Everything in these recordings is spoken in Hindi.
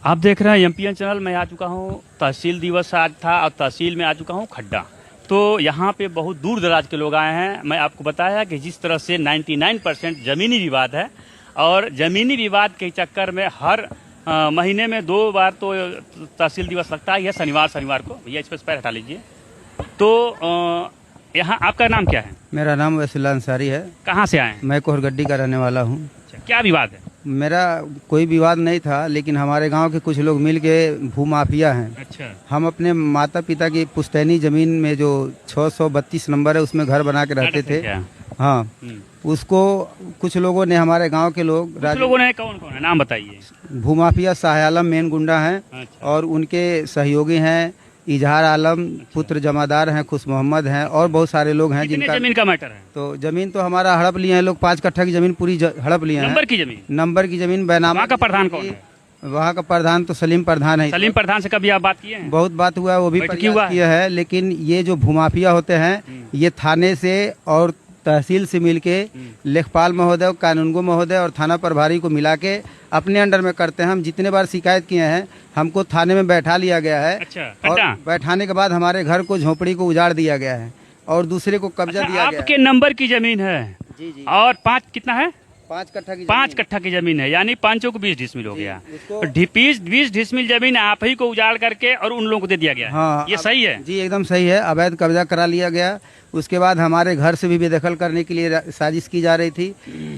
आप देख रहे हैं एमपीएन चैनल। मैं आ चुका हूँ, तहसील दिवस आज था और तहसील में आ चुका हूँ खड्डा। तो यहाँ पे बहुत दूर दराज के लोग आए हैं। मैं आपको बताया कि जिस तरह से 99% ज़मीनी विवाद है और ज़मीनी विवाद के चक्कर में हर महीने में 2 बार तो तहसील दिवस लगता है। यह शनिवार को। भैया इस पर पैर हटा लीजिए। तो यहाँ आपका नाम क्या है? मेरा नाम वसीला अंसारी है। कहाँ से आए हैं? मैं कोहरगड्डी का रहने वाला हूँ। क्या विवाद है? मेरा कोई विवाद नहीं था, लेकिन हमारे गांव के कुछ लोग मिल के भूमाफिया हैं। अच्छा। हम अपने माता पिता की पुश्तैनी जमीन में जो 632 नंबर है उसमें घर बना के रहते थे। हाँ, उसको कुछ लोगों ने, हमारे गांव के लोग, लोगों ने कौन कौन है नाम बताइए? भूमाफिया शाह आलम मेन गुंडा हैं। अच्छा। और उनके सहयोगी हैं इजहार आलम, पुत्र जमादार हैं, खुश मोहम्मद हैं और बहुत सारे लोग हैं। जिनका जमीन का मैटर है? तो जमीन तो हमारा हड़प लिए हैं लोग, 5 कट्ठा की जमीन पूरी हड़प लिए हैं। नंबर की जमीन बैनामा। वहाँ का प्रधान कौन है? वहाँ का प्रधान तो सलीम प्रधान है। सलीम प्रधान से कभी आप बात किए हैं? बहुत बात हुआ है, वो भी किया है। लेकिन ये जो भूमाफिया होते हैं ये थाने से और तहसील से मिलके लेखपाल महोदय, कानूनगो महोदय और थाना प्रभारी को मिला के अपने अंडर में करते हैं। हम जितने बार शिकायत किए हैं, हमको थाने में बैठा लिया गया है। अच्छा। और बैठाने के बाद हमारे घर को, झोपड़ी को उजाड़ दिया गया है और दूसरे को कब्जा दिया गया है। आपके नंबर की जमीन है? जी। और 5 कितना है? 5 कट्ठा की जमीन है, यानी 5 को 20 डिसमिल हो गया। 20 डिसमिल जमीन आप ही को उजाड़ करके और उन लोगों को दे दिया गया। हाँ, ये सही है? जी एकदम सही है। अवैध कब्जा करा लिया गया। उसके बाद हमारे घर से भी बेदखल करने के लिए साजिश की जा रही थी।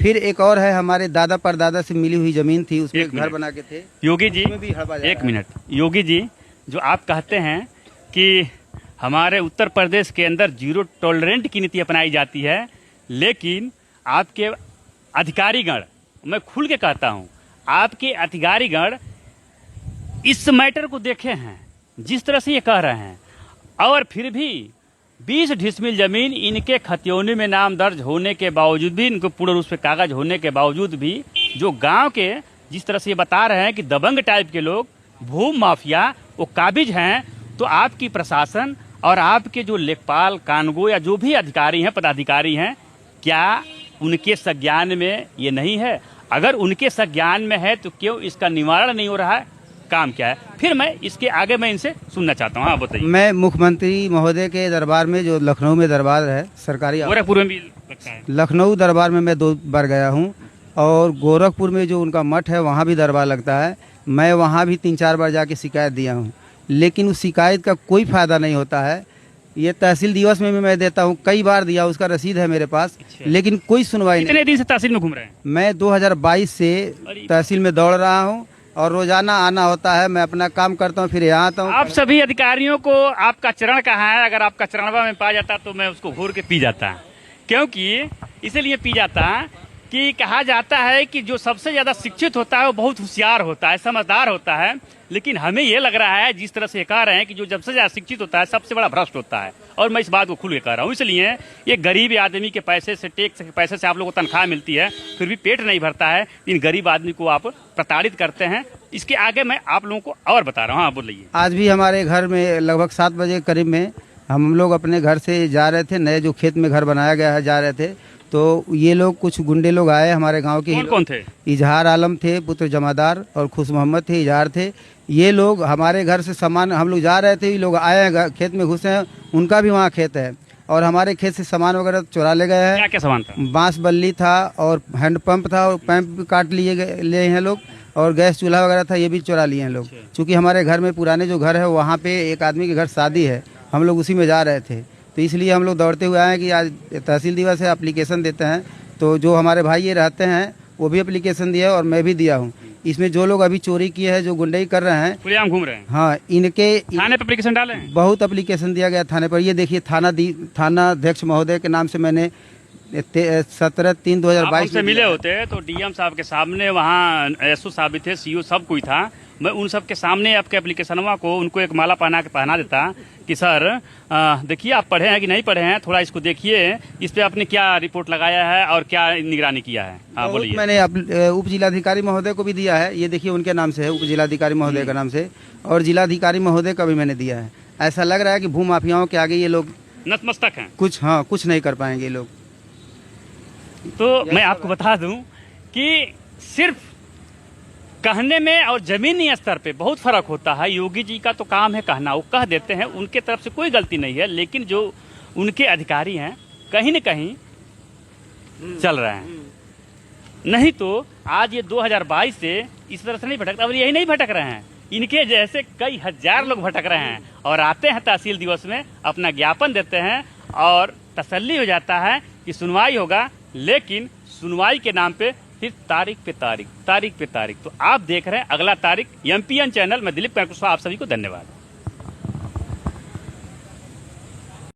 फिर एक और है, हमारे दादा परदादा से मिली हुई जमीन थी, उसमें घर बना के थे। योगी जी, एक मिनट। योगी जी, जो आप कहते हैं कि हमारे उत्तर प्रदेश के अंदर 0 टॉलरेंट की नीति अपनाई जाती है, लेकिन आपके अधिकारीगण, मैं खुल के कहता हूं, आपके अधिकारीगण इस मैटर को देखे हैं जिस तरह से ये कह रहे हैं, और फिर भी 20 डिसमिल जमीन इनके खतियोनी में नाम दर्ज होने के बावजूद भी, इनको पूर्ण रूप से कागज होने के बावजूद भी, जो गांव के जिस तरह से ये बता रहे हैं कि दबंग टाइप के लोग, भूमि माफिया, वो काबिज हैं। तो आपकी प्रशासन और आपके जो लेखपाल, कानूनगो या जो भी अधिकारी हैं, पदाधिकारी हैं, क्या उनके संज्ञान में ये नहीं है? अगर उनके संज्ञान में है तो क्यों इसका निवारण नहीं हो रहा है? काम क्या है? फिर मैं इसके आगे मैं इनसे सुनना चाहता हूँ। हाँ बताइए। मैं मुख्यमंत्री महोदय के दरबार में, जो लखनऊ में दरबार है सरकारी, गोरखपुर में भी लगता है। लखनऊ दरबार में मैं 2 बार गया हूँ और गोरखपुर में जो उनका मठ है वहाँ भी दरबार लगता है। मैं वहाँ भी 3-4 बार जाके शिकायत दिया हूँ, लेकिन उस शिकायत का कोई फायदा नहीं होता है। ये तहसील दिवस में भी मैं देता हूँ, कई बार दिया, उसका रसीद है मेरे पास। अच्छा। लेकिन कोई सुनवाई नहीं। कितने दिन से तहसील में घूम रहे हैं? मैं 2022 से तहसील में दौड़ रहा हूँ और रोजाना आना होता है। मैं अपना काम करता हूँ, फिर यहाँ आता हूँ। आप सभी अधिकारियों को आपका चरण कहाँ है? अगर आपका चरणवा में पा जाता तो मैं उसको घूर के पी जाता, क्योंकि इसलिए पी जाता कि कहा जाता है कि जो सबसे ज्यादा शिक्षित होता है वो बहुत होशियार होता है, समझदार होता है। लेकिन हमें ये लग रहा है, जिस तरह से कह रहे हैं, कि जो सबसे ज्यादा शिक्षित होता है सबसे बड़ा भ्रष्ट होता है। और मैं इस बात को खुल के कह रहा हूँ। इसलिए ये गरीब आदमी के पैसे से, टैक्स के पैसे से आप लोगों को तनख्वाह मिलती है, फिर भी पेट नहीं भरता है। इन गरीब आदमी को आप प्रताड़ित करते हैं। इसके आगे मैं आप लोगों को और बता रहा हूँ। हाँ बोलिए। आज भी हमारे घर में लगभग 7 बजे करीब में हम लोग अपने घर से जा रहे थे, नए जो खेत में घर बनाया गया है जा rहे थे, तो ये लोग, कुछ गुंडे लोग आए हमारे गांव के। कौन थे? इजहार आलम थे, पुत्र जमादार, और खुश मोहम्मद थे, इजहार थे। ये लोग हमारे घर से सामान, हम लोग जा रहे थे, ये लोग आए हैं, खेत में घुसे हैं। उनका भी वहाँ खेत है और हमारे खेत से सामान वगैरह चुरा ले गए हैं। क्या सामान था? बांस बल्ली था और हैंडपंप था, और पैंप भी काट ले हैं लोग, और गैस चूल्हा वगैरह था, ये भी चुरा लिए हैं लोग। चूँकि हमारे घर में, पुराने जो घर है वहाँ पे एक आदमी के घर शादी है, हम लोग उसी में जा रहे थे, तो इसलिए हम लोग दौड़ते हुए आए हैं कि आज तहसील दिवस है, एप्लीकेशन देते हैं। तो जो हमारे भाई ये रहते हैं वो भी एप्लीकेशन दिया और मैं भी दिया हूँ। इसमें जो लोग अभी चोरी किए हैं, जो गुंडई कर रहे हैं, खुलेआम घूम रहे हैं, हाँ, इनके थाने पर एप्लीकेशन डाले हैं। बहुत एप्लीकेशन दिया गया थाने पर। ये देखिए, थाना अध्यक्ष महोदय के नाम से मैंने 17/3/2022 से मिले होते तो डीएम साहब के सामने, वहाँ एसओ साहब भी थे, सीओ सब कोई था, मैं उन सब के सामने आपके एप्लीकेशनवा को उनको एक माला पहना देता कि सर देखिए आप पढ़े हैं कि नहीं पढ़े हैं, थोड़ा इसको देखिए, इस पे आपने क्या रिपोर्ट लगाया है और क्या निगरानी किया है। हाँ बोलिए। मैंने उप जिलाधिकारी महोदय को भी दिया है, ये देखिए उनके नाम से है, उप जिलाधिकारी महोदय का नाम से, और जिलाधिकारी महोदय का भी मैंने दिया है। ऐसा लग रहा है कि भू माफियाओं के आगे ये लोग नतमस्तक हैं, कुछ नहीं कर पाएंगे ये लोग। तो मैं आपको बता दूं कि सिर्फ कहने में और जमीनी स्तर पे बहुत फर्क होता है। योगी जी का तो काम है कहना, वो कह देते हैं, उनके तरफ से कोई गलती नहीं है, लेकिन जो उनके अधिकारी हैं कहीं न कहीं चल रहे हैं। नहीं तो आज ये 2022 से इस तरह से नहीं भटकता, और यही नहीं भटक रहे हैं, इनके जैसे कई हजार लोग भटक रहे हैं और आते हैं तहसील दिवस में, अपना ज्ञापन देते हैं और तसल्ली हो जाता है कि सुनवाई होगा, लेकिन सुनवाई के नाम पे फिर तारीख पे तारीख। तो आप देख रहे हैं अगला तारीख। एमपीएन चैनल में दिलीप कुशवाहा, आप सभी को धन्यवाद।